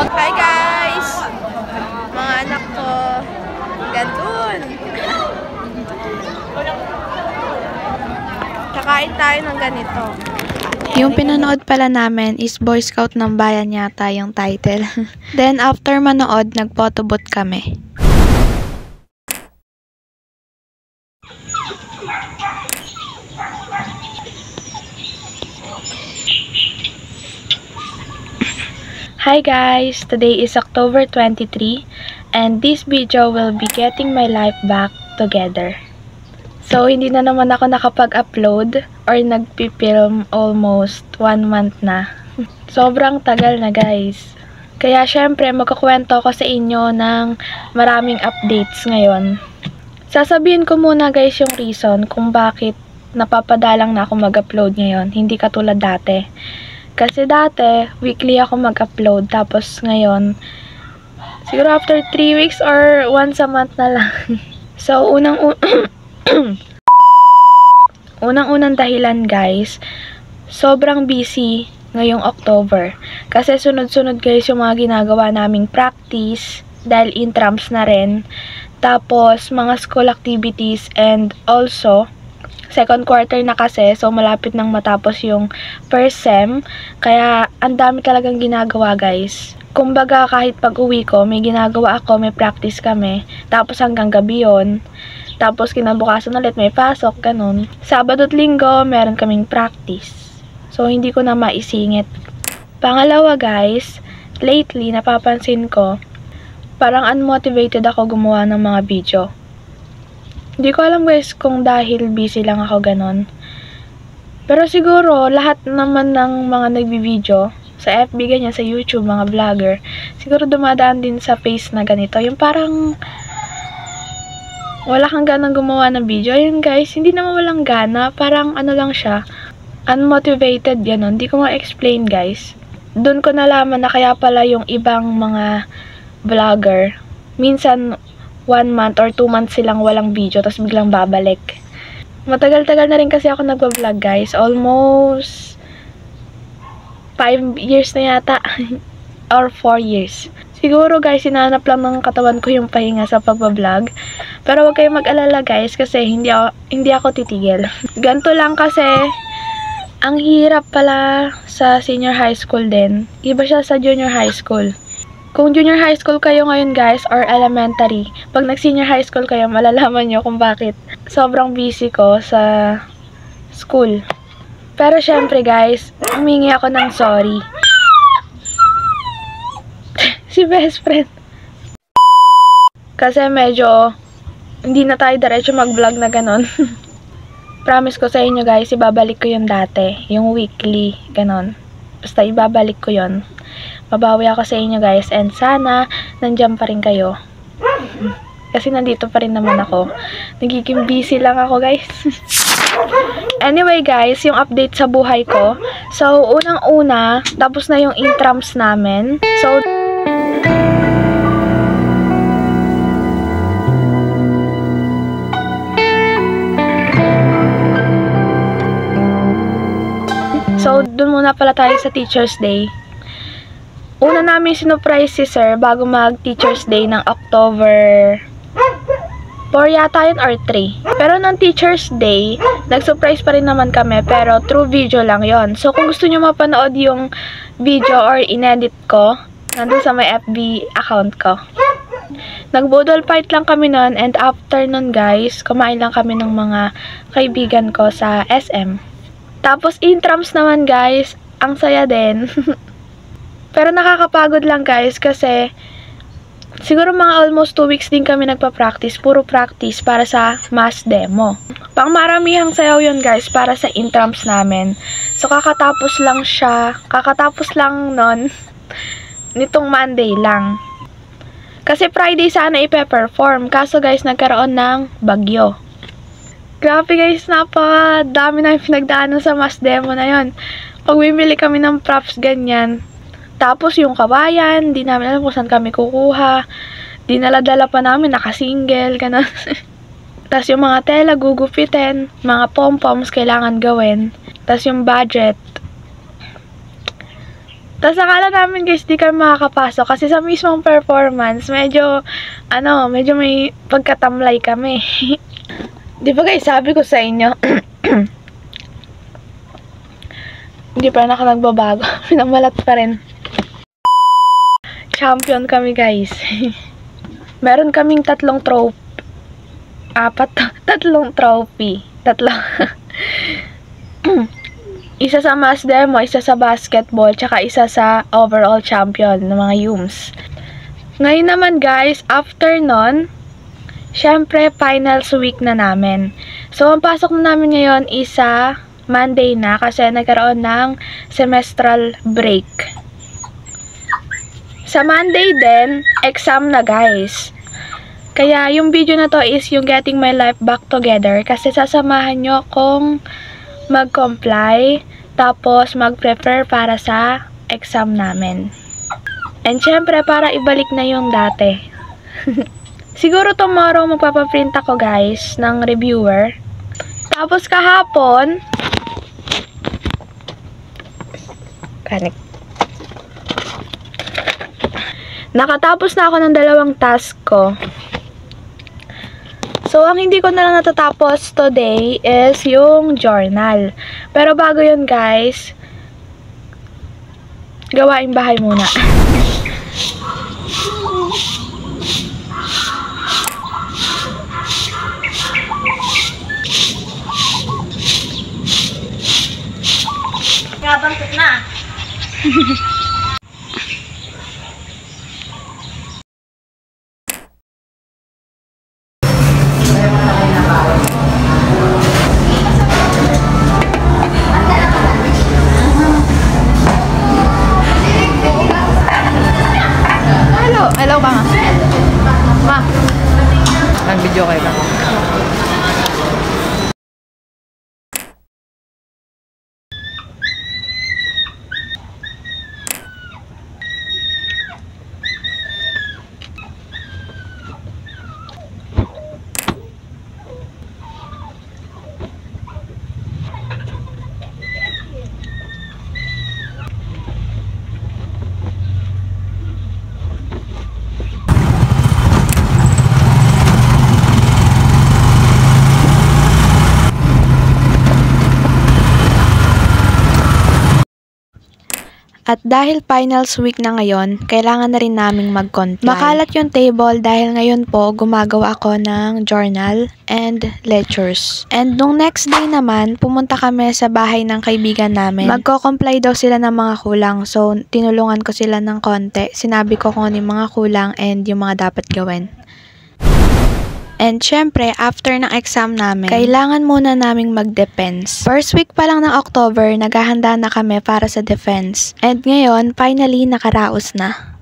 Hi guys! Mga anak ko. Gandun. Kakain tayo ng ganito. Yung pinanood pala namin is Boy Scout ng Bayan yata yung title. Then after manood, nag-photobooth kami. Hi guys! Today is October 23 and this video will be getting my life back together. So, hindi na naman ako nakapag-upload or nagpipilm almost 1 month na. Sobrang tagal na guys. Kaya syempre, magkukwento ko sa inyo ng maraming updates ngayon. Sasabihin ko muna guys yung reason kung bakit napapadalang na ako mag-upload ngayon. Hindi katulad dati. Kasi dati, weekly ako mag-upload. Tapos ngayon, siguro after 3 weeks or once a month na lang. So, unang-unang dahilan guys, sobrang busy ngayong October. Kasi sunod-sunod guys yung mga ginagawa naming practice dahil intrams na rin. Tapos mga school activities and also second quarter na kasi, so malapit nang matapos yung first sem. Kaya ang dami talagang ginagawa guys. Kumbaga kahit pag-uwi ko, may ginagawa ako, may practice kami. Tapos hanggang gabi yun. Tapos kinabukasan ulit may pasok, ganun. Sabado at linggo, meron kaming practice. So, hindi ko na maisingit. Pangalawa guys, lately napapansin ko, parang unmotivated ako gumawa ng mga video. Hindi ko alam guys kung dahil busy lang ako ganun. Pero siguro, lahat naman ng mga nagbi-video, sa FB ganyan, sa YouTube, mga vlogger, siguro dumadaan din sa face na ganito. Yung parang wala kang ganang gumawa ng video. Ayun guys, hindi naman walang gana. Parang ano lang siya, unmotivated, gano'n. Hindi ko ma-explain guys. Doon ko nalaman na kaya pala yung ibang mga vlogger, minsan 1 month or 2 months silang walang video, tapos biglang babalik. Matagal-tagal na rin kasi ako nagwa-vlog guys. Almost 5 years na yata. Or 4 years. Siguro guys, sinanap lang ng katawan ko yung pahinga sa pagbablog. Pero wag kayong mag-alala guys kasi hindi ako titigil. Ganto lang kasi ang hirap pala sa senior high school din. Iba siya sa junior high school. Kung junior high school kayo ngayon guys or elementary, pag nag-senior high school kayo, malalaman nyo kung bakit sobrang busy ko sa school. Pero syempre guys, humingi ako ng sorry. Si best friend. Kasi medyo hindi na tayo diretso mag-vlog na ganon. Promise ko sa inyo guys, ibabalik ko yung dati. Yung weekly, ganon. Basta ibabalik ko yon. Mabawi ako sa inyo guys. And sana, nandiyan pa rin kayo. Kasi nandito pa rin naman ako. Nagiging busy lang ako guys. Anyway guys, yung update sa buhay ko. So, unang-una, tapos na yung intrams namin. So, dun muna pala tayo sa Teacher's Day. Una namin sinurprise si Sir bago mag-Teacher's Day ng October 4 yata yun or 3. Pero ng Teacher's Day, nag-surprise pa rin naman kami pero through video lang yon. So, kung gusto nyo mapanood yung video or inedit ko, nandun sa may FB account ko. Nag-budol fight lang kami nun and after nun guys, kumain lang kami ng mga kaibigan ko sa SM. Tapos intrams naman guys, ang saya din. Pero nakakapagod lang guys kasi siguro mga almost 2 weeks din kami nagpa-practice. Puro practice para sa mass demo. Pangmaramihang sayaw yun guys para sa intrams namin. So kakatapos lang nun nitong Monday lang. Kasi Friday sana ipe-perform. Kaso guys nagkaroon ng bagyo. Grabe guys, dami na pinagdaanan sa mass demo na yon. Pag bumili kami ng props ganyan. Tapos yung kawayan, di namin alam kung saan kami kukuha. Dinala-dala pa namin, naka-single, ganun. Tas yung mga tela, gugupitin. Mga pom-poms kailangan gawin. Tas yung budget. Tas akala namin guys, di kami makakapasok. Kasi sa mismong performance, medyo may pagkatamlay kami. Di ba guys, sabi ko sa inyo, hindi pa ako nagbabago. Pinamalat pa rin. Champion kami guys. Meron kaming tatlong trophy. Tatlong trophy. Isa sa mass demo, isa sa basketball, tsaka isa sa overall champion ng mga Yums. Ngayon naman guys, after nun, syempre finals week na namin. So, ang pasok na namin ngayon isa Monday na kasi nagkaroon ng semestral break. Sa Monday din, exam na guys. Kaya yung video na to is yung getting my life back together kasi sasamahan nyo kung mag-comply tapos mag-prepare para sa exam namin. And syempre para ibalik na yung dati. Siguro tomorrow magpapaprint ako guys ng reviewer. Tapos kahapon nakatapos na ako ng 2 task ko. So, ang hindi ko na lang natatapos today is yung journal. Pero bago yun guys, gawaing bahay muna. Gabantot na. Hello ka nga. Ma. Nag-video kayo lang. At dahil finals week na ngayon, kailangan na rin naming mag-comply. Makalat yung table dahil ngayon po gumagawa ako ng journal and lectures. And nung next day naman, pumunta kami sa bahay ng kaibigan namin. Magko-comply daw sila ng mga kulang. So, tinulungan ko sila ng konti. Sinabi ko kung ano yung mga kulang and yung mga dapat gawin. And syempre, after ng exam namin, kailangan muna naming mag-defense. First week pa lang ng October, naghahanda na kami para sa defense. And ngayon, finally, nakaraos na.